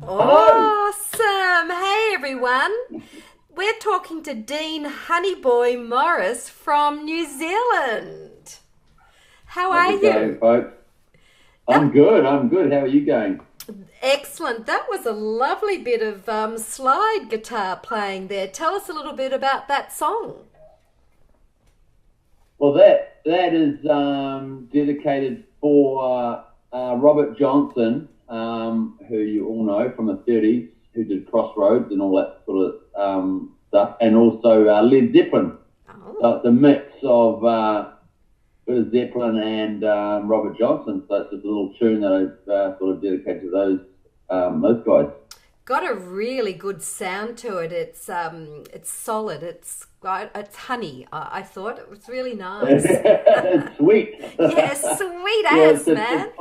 Awesome! Hey everyone, we're talking to Dean Honeyboy Morris from New Zealand. How are How's it going, you? folks? That, I'm good. I'm good. How are you going? excellent. That was a lovely bit of slide guitar playing there. Tell us a little bit about that song. Well, that is dedicated for Robert Johnson, who you all know from the 30s, who did Crossroads and all that sort of stuff, and also Led Zeppelin. Oh, So it's a mix of bit of Zeppelin and Robert Johnson. So it's just a little tune that I've sort of dedicated to those guys. got a really good sound to it. It's solid. It's honey. I thought it was really nice. It's sweet. Yeah, sweet Yeah, ass, man.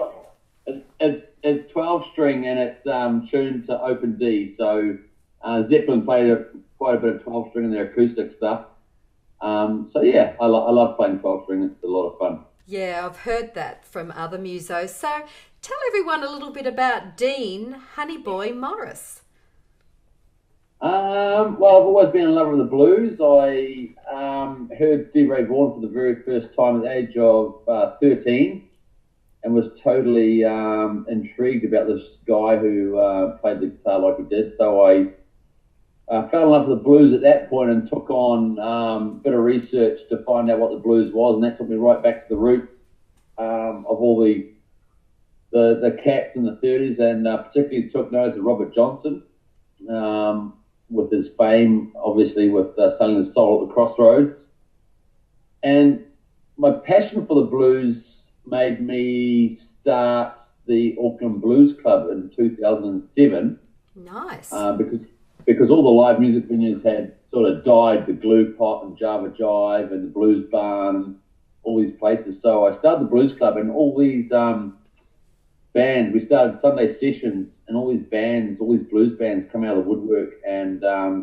it's 12 string and it's tuned to open D. So Zeppelin played quite a bit of 12 string in their acoustic stuff. So yeah, I love playing 12 string. It's a lot of fun. Yeah, I've heard that from other musos. So tell everyone a little bit about Dean Honeyboy Morris. Well, I've always been in love with the blues. I heard Stevie Ray Vaughan for the very first time at the age of 13 and was totally intrigued about this guy who played the guitar like he did. So I fell in love with the blues at that point and took on a bit of research to find out what the blues was, and that took me right back to the roots of all the cats in the 30s, and particularly took notice of Robert Johnson with his fame, obviously, with selling his soul at the Crossroads. And my passion for the blues made me start the Auckland Blues Club in 2007 Nice. because all the live music venues had sort of died, the Glue Pot and Java Jive and the Blues Barn and all these places. So I started the Blues Club, and all these bands, we started Sunday sessions, and all these bands, all these blues bands come out of the woodwork and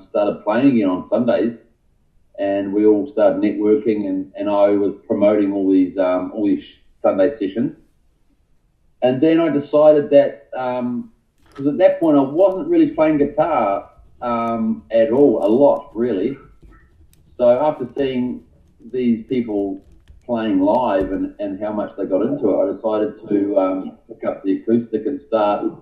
started playing again on Sundays. And we all started networking, and I was promoting all these Sunday sessions. And then I decided that, because at that point I wasn't really playing guitar at all, a lot really. So after seeing these people playing live and how much they got into it, I decided to pick up the acoustic and start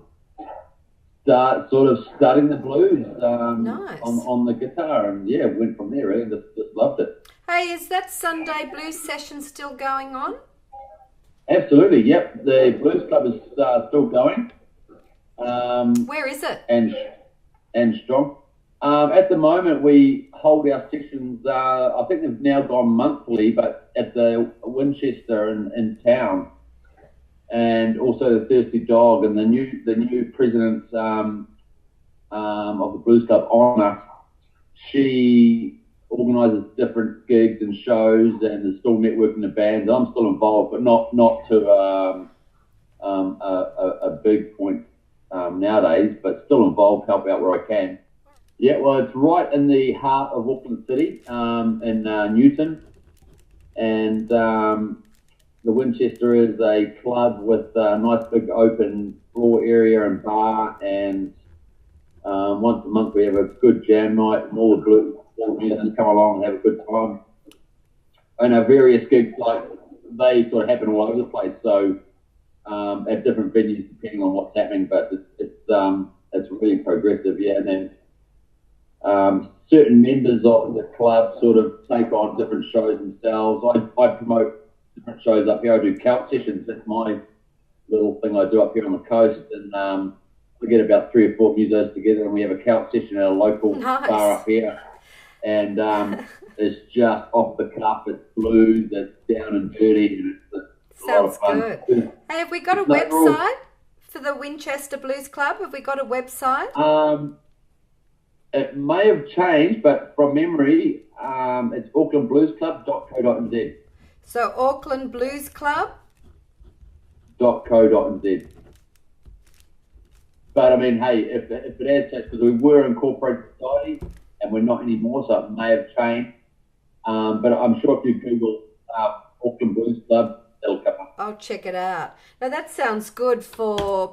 sort of studying the blues Nice. on the guitar, and yeah, went from there. Really, just loved it. Hey, is that Sunday blues session still going on? Absolutely, yep. The Blues Club is still going, Where is it? and strong. At the moment, we hold our sessions. I think they've now gone monthly, but at the Winchester in town, and also the Thirsty Dog, and the new president of the Blues Club, Honor. She organises different gigs and shows, and is still networking the bands. I'm still involved, but not to a big point nowadays, but still involved, help out where I can. Yeah, well, it's right in the heart of Auckland City, in Newton, and the Winchester is a club with a nice big open floor area and bar, and once a month we have a good jam night, and all the musicians come along and have a good time. And our various gigs, like, they sort of happen all over the place, so at different venues depending on what's happening, but it's really progressive, yeah. And then certain members of the club sort of take on different shows themselves. I promote different shows up here. I do couch sessions. That's my little thing I do up here on the coast. And we get about 3 or 4 musos together, and we have a couch session at a local bar up here. And it's just off the cuff. It's blues. It's down and dirty, and a lot of Sounds fun. good. Hey, have we got a No, we're all- website for the Winchester Blues Club? Have we got a website? It may have changed, but from memory, it's aucklandbluesclub.co.nz. So Auckland Blues Club. .co.nz. But I mean, hey, if it has changed, because we were incorporated society and we're not anymore, so it may have changed. But I'm sure if you Google Auckland Blues Club, it'll come up. I'll check it out. Now that sounds good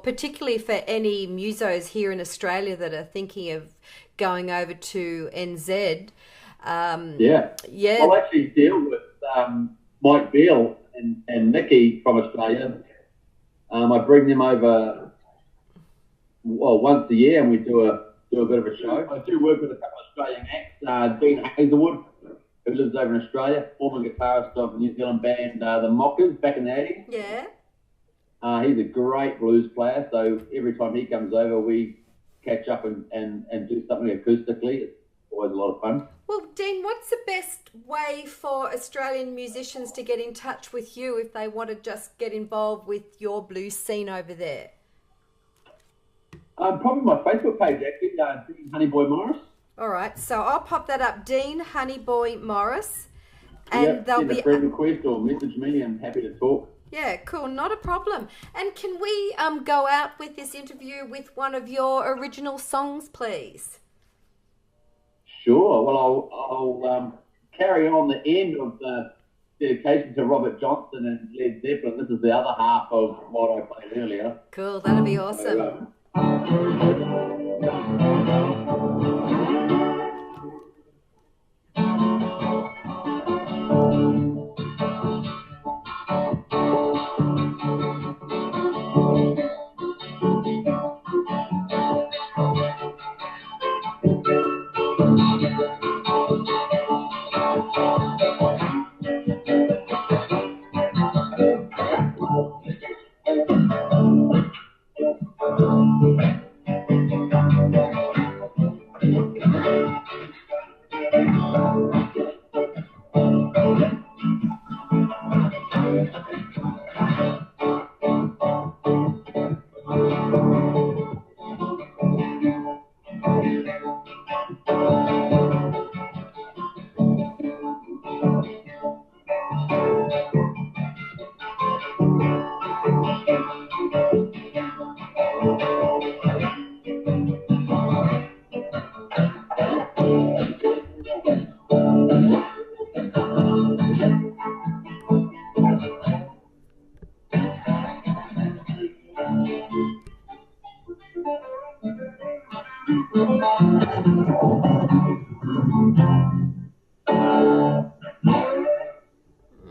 particularly for any musos here in Australia that are thinking of going over to NZ. Yeah. I'll actually deal with Mike Beale and Nikki from Australia. I bring them over once a year, and we do a bit of a show. I do work with a couple of Australian acts. Dean Hazelwood, who lives over in Australia, former guitarist of the New Zealand band The Mockers back in the 80s. Yeah. He's a great blues player, so every time he comes over, we catch up and do something acoustically. It's always a lot of fun. Well, Dean, what's the best way for Australian musicians to get in touch with you if they want to just get involved with your blues scene over there? Probably my Facebook page, actually, Dean Honeyboy Morris. All right, so I'll pop that up, Dean Honeyboy Morris, and there'll send be a friend request or message me, and happy to talk. Yeah, cool, not a problem. And can we go out with this interview with one of your original songs, please? Sure. Well, I'll carry on the end of the dedication to Robert Johnson and Led Zeppelin. This is the other half of what I played earlier. Cool, that'll be awesome.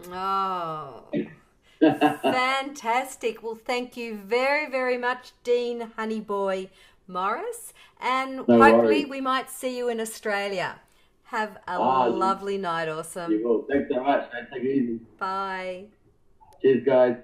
Oh, fantastic. Well, thank you very, very much, Dean Honeyboy Morris. And No hopefully worries. we might see you in Australia. Have a lovely night, awesome. You will. Thanks so much. Take it easy. Bye. Cheers, guys.